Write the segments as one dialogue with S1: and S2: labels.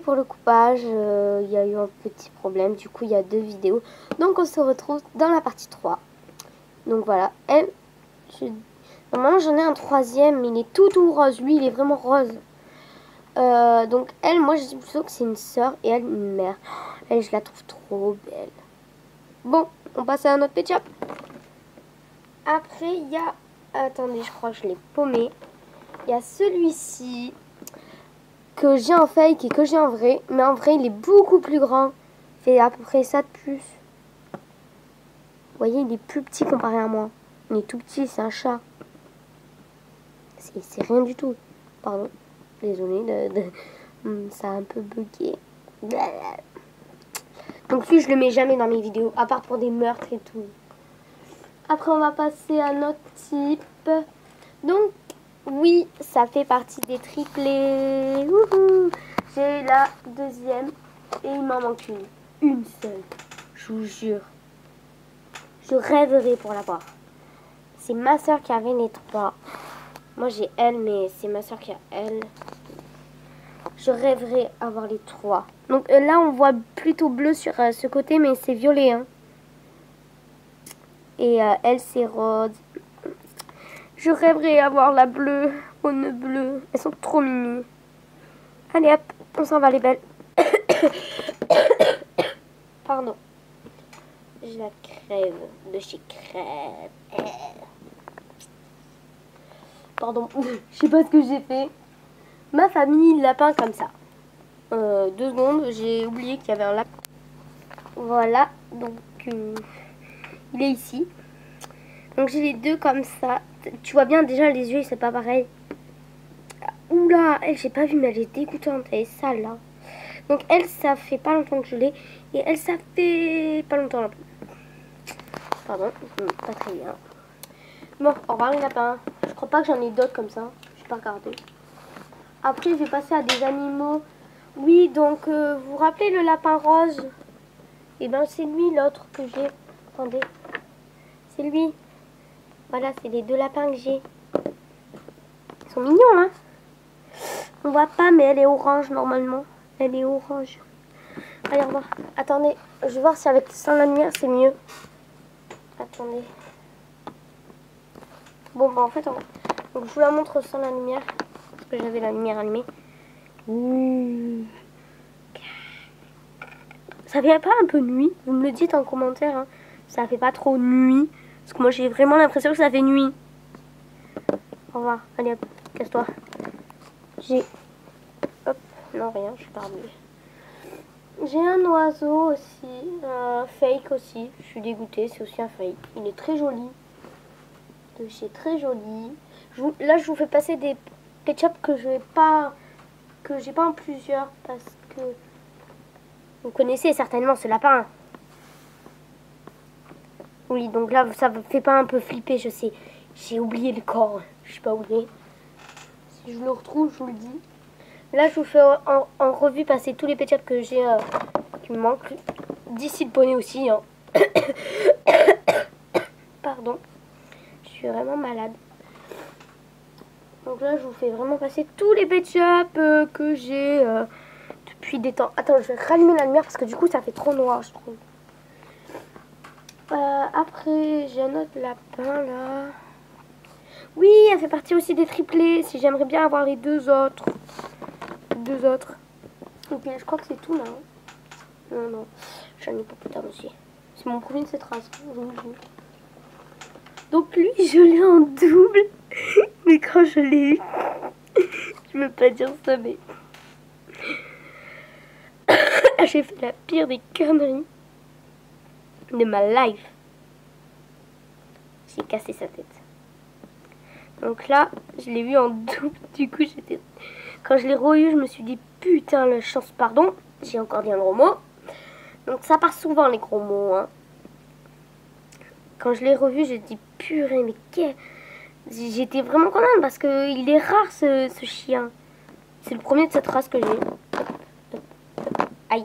S1: pour le coupage, il y a eu un petit problème, du coup il y a 2 vidéos. Donc on se retrouve dans la partie 3. Donc voilà, elle, normalement j'en ai un troisième, mais il est tout rose, lui il est vraiment rose. Donc elle, moi je dis plutôt que c'est une sœur et elle une mère. Elle, je la trouve trop belle. Bon, on passe à un autre pet shop. Après il y a, attendez, je crois que je l'ai paumé. Il y a celui-ci que j'ai en fake et que j'ai en vrai. Mais en vrai, il est beaucoup plus grand. Il fait à peu près ça de plus. Vous voyez, il est plus petit comparé à moi. Il est tout petit, c'est un chat. C'est rien du tout. Pardon. Désolée, ça a un peu bugué. Donc lui, je le mets jamais dans mes vidéos, à part pour des meurtres et tout. Après, on va passer à notre type. Donc, oui, ça fait partie des triplés. J'ai la deuxième et il m'en manque une. Une seule. Je vous jure. Je rêverais pour l'avoir. C'est ma soeur qui avait les 3. Moi, j'ai elle, mais c'est ma soeur qui a elle. Je rêverais avoir les 3. Donc là, on voit plutôt bleu sur ce côté, mais c'est violet. Hein. Et elle, c'est rose. Je rêverais avoir la bleue au nœud bleu. Elles sont trop mimi. Allez hop, on s'en va les belles. Pardon. Je la crève de chez Crève. Pardon, je sais pas ce que j'ai fait. Ma famille lapin comme ça. 2 secondes, j'ai oublié qu'il y avait un lapin. Voilà, donc il est ici. Donc j'ai les 2 comme ça. Tu vois bien déjà les yeux, c'est pas pareil. Oula, elle j'ai pas vu mais elle est dégoûtante, elle est sale là. Donc elle ça fait pas longtemps que je l'ai. Et elle ça fait pas longtemps là. Pardon, pas très bien. Bon, au revoir les lapins. Je crois pas que j'en ai d'autres comme ça. Je vais pas regarder. Après je vais passer à des animaux. Oui, donc vous vous rappelez le lapin rose? Et ben c'est lui l'autre que j'ai. Attendez. C'est lui. Voilà, c'est les 2 lapins que j'ai. Ils sont mignons, hein. On voit pas, mais elle est orange normalement. Elle est orange. Allez, au revoir. Attendez, je vais voir si avec sans la lumière c'est mieux. Attendez. Bon, bah en fait, donc je vous la montre sans la lumière. Parce que j'avais la lumière allumée. Ça fait pas un peu nuit? Vous me le dites en commentaire. Hein. Ça fait pas trop nuit. Parce que moi j'ai vraiment l'impression que ça fait nuit. Au revoir. Allez hop, casse-toi. J'ai... Hop, non rien, je suis perdue. J'ai un oiseau aussi, un fake aussi. Je suis dégoûtée, c'est aussi un fake. Il est très joli. De chez très joli. Là je vous fais passer des pet shops que j'ai pas en plusieurs parce que vous connaissez certainement ce lapin. Oui, donc là ça me fait pas un peu flipper, je sais. J'ai oublié le corps, je sais pas où il est. Si je le retrouve, je vous le dis. Là, je vous fais en revue passer tous les pet shops que j'ai qui me manquent. D'ici le poney aussi. Hein. Pardon. Je suis vraiment malade. Donc là, je vous fais vraiment passer tous les pet shops que j'ai depuis des temps. Attends, je vais rallumer la lumière parce que du coup, ça fait trop noir, je trouve. Après, j'ai un autre lapin là. Oui, elle fait partie aussi des triplés. Si j'aimerais bien avoir les 2 autres. Ok, je crois que c'est tout là. Hein. Non, j'en ai pas plus tard aussi. C'est mon premier de cette race. Donc lui, je l'ai en double. Mais quand je l'ai eu, je veux pas dire ça, mais j'ai fait la pire des conneries de ma life. J'ai cassé sa tête. Donc là, je l'ai vu en double. Du coup, quand je l'ai re-eu, je me suis dit putain, la chance, pardon. J'ai encore dit un gros mot. Donc ça part souvent les gros mots. Hein. Quand je l'ai revu, j'ai dit purée, mais qu'est... J'étais vraiment contente parce qu'il est rare ce chien. C'est le premier de cette race que j'ai. Aïe.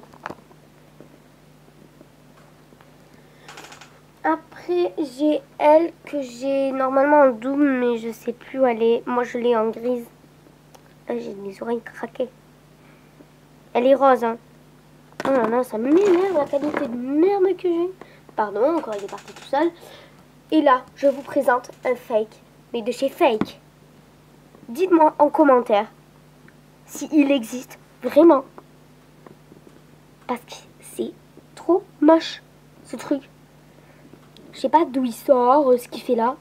S1: Après, j'ai elle que j'ai normalement en double, mais je sais plus où elle est. Moi, je l'ai en grise. Là, j'ai les oreilles craquées. Elle est rose, hein. Oh là là, ça m'énerve la qualité de merde que j'ai. Pardon, encore il est parti tout seul. Et là, je vous présente un fake, mais de chez Fake. Dites-moi en commentaire s'il existe vraiment. Parce que c'est trop moche, ce truc. Je sais pas d'où il sort, ce qu'il fait là.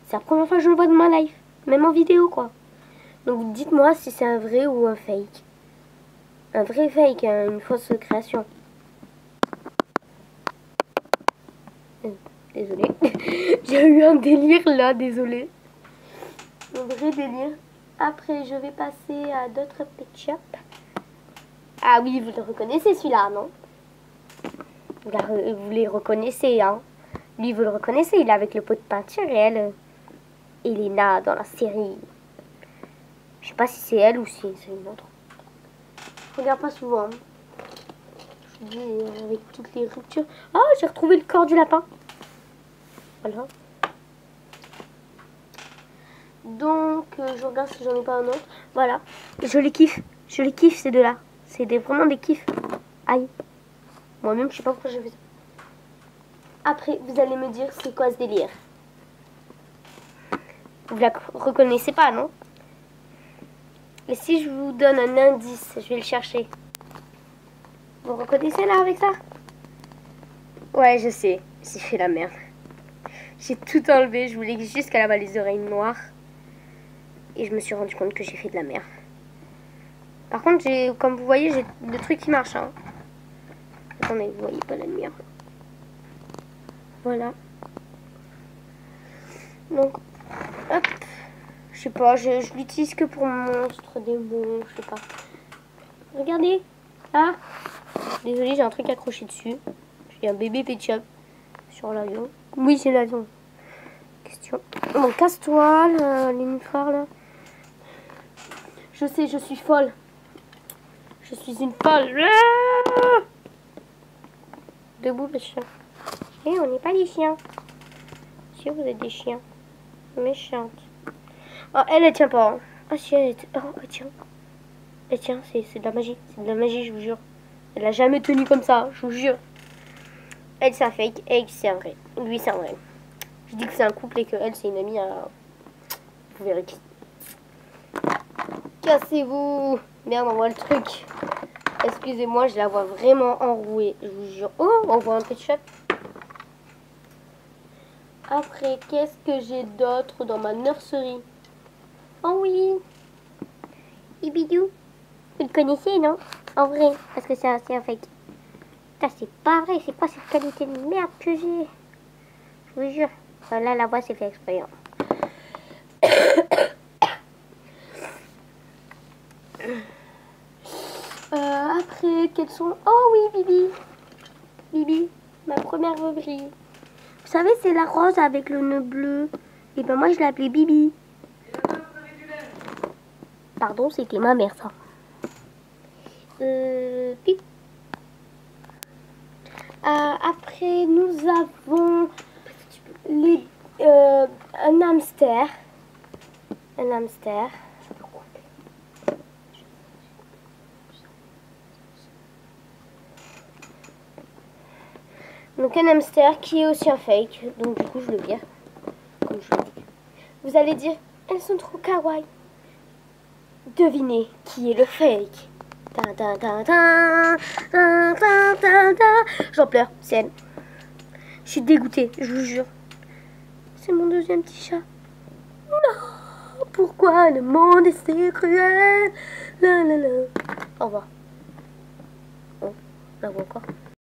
S1: C'est la première fois que je le vois de ma life. Même en vidéo, quoi. Donc dites-moi si c'est un vrai ou un fake. Un vrai fake, hein, une fausse création. Désolée. J'ai eu un délire là, désolée. Un vrai délire. Après, je vais passer à d'autres pet shops. Ah oui, vous le reconnaissez celui-là, non? Vous les reconnaissez, hein? Lui, vous le reconnaissez, il est avec le pot de peinture et elle, Elena dans la série. Je sais pas si c'est elle ou si c'est une autre. Je regarde pas souvent. Je dis avec toutes les ruptures. Ah, j'ai retrouvé le corps du lapin. Voilà. Donc, je regarde si j'en ai pas un autre. Voilà. Je les kiffe. Je les kiffe ces deux-là. C'est vraiment des kiffs. Aïe. Moi-même, je sais pas pourquoi j'ai fait ça. Après, vous allez me dire c'est quoi ce délire. Vous la reconnaissez pas, non? Et si je vous donne un indice, je vais le chercher. Vous reconnaissez là avec ça? Ouais, je sais. J'ai fait la merde. J'ai tout enlevé. Je voulais juste qu'elle avait les oreilles noires. Et je me suis rendu compte que j'ai fait de la merde. Par contre, comme vous voyez, j'ai le truc qui marche. Hein. Attendez, vous voyez pas la lumière. Voilà. Donc, hop. Je sais pas, je l'utilise que pour monstres, démons, je sais pas. Regardez. Ah. Désolée, j'ai un truc accroché dessus. J'ai un bébé pet shop sur l'avion. Oui, c'est l'avion. Question. Bon, casse-toi, les nifoires là. Je sais, je suis folle. Je suis une folle. Ah, debout, les chiens. Et on n'est pas des chiens. Si vous êtes des chiens. Méchantes. Oh, elle tient pas. Hein. Ah, si, elle tient. Elle tient, c'est de la magie. C'est de la magie, je vous jure. Elle a jamais tenu comme ça, je vous jure. Elle, c'est un fake. Et c'est un vrai. Lui, c'est un vrai. Je dis que c'est un couple et que elle, c'est une amie à... Vous verrez qui. Cassez-vous. Merde, on voit le truc. Excusez-moi, je la vois vraiment enrouée. Je vous jure. Oh, on voit un pet shop. Après, qu'est-ce que j'ai d'autre dans ma nurserie? Oh oui. Ibidou. Vous le connaissez, non? En vrai, parce que c'est un fake. Putain, c'est pas vrai. C'est quoi cette qualité de merde que j'ai? Je vous jure. Enfin, là, la voix, c'est fait exprès. Hein. Après, quels sont... Oh oui, Bibi. Bibi, ma première revrie. Vous savez, c'est la rose avec le nœud bleu. Et ben moi, je l'ai appelée Bibi. Pardon, c'était ma mère, ça. Puis. Après, nous avons un hamster. Un hamster. Donc un hamster qui est aussi un fake. Donc du coup je le vire. Comme je le dis. Vous allez dire, elles sont trop kawaii. Devinez qui est le fake. J'en pleure, c'est elle. Je suis dégoûtée, je vous jure. C'est mon deuxième petit chat. Non, pourquoi le monde est si cruel. La, la, la. Au revoir. Oh, là encore.